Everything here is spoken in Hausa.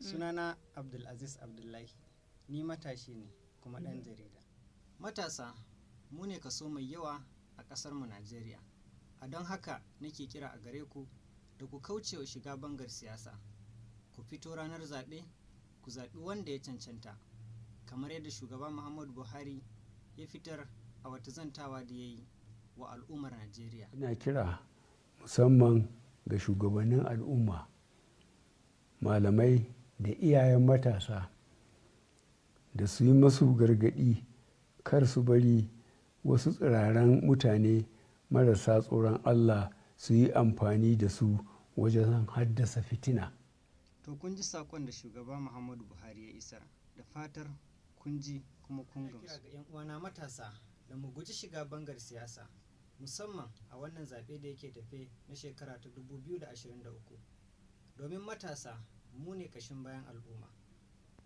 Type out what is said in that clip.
Sunana Abdulaziz Abdullahi, ni matashi ne kuma ɗan jarida. Matasa mu ne kaso mai yawa a ƙasarmu Najeriya, a don haka nake kira a gare ku da ku kauce wa shiga bangar siyasa. Ku fito ranar zaɓe, ku zaɓi wanda ya cancanta, kamar yadda shugaba Muhammadu Buhari ya fitar a wata zantawa da ya yi wa al'ummar Najeriya. Ina kira musamman ga shugabannin al'umma, malamai da iyayen matasa da su yi masu gargaɗi kar su bari wasu tsiraran mutane marasa tsoron Allah su yi amfani da su wajen haddasa fitina. To kun ji sakon da shugaba Muhammadu Buhari ya isar, da fatar kun ji kuma kun gamsu. Kira ga 'yan uwana matasa da mu guji shiga bangar siyasa, musamman a wannan zaɓe da yake tafe na shekara ta 2023, domin matasa mu ne ƙashin bayan al'umma.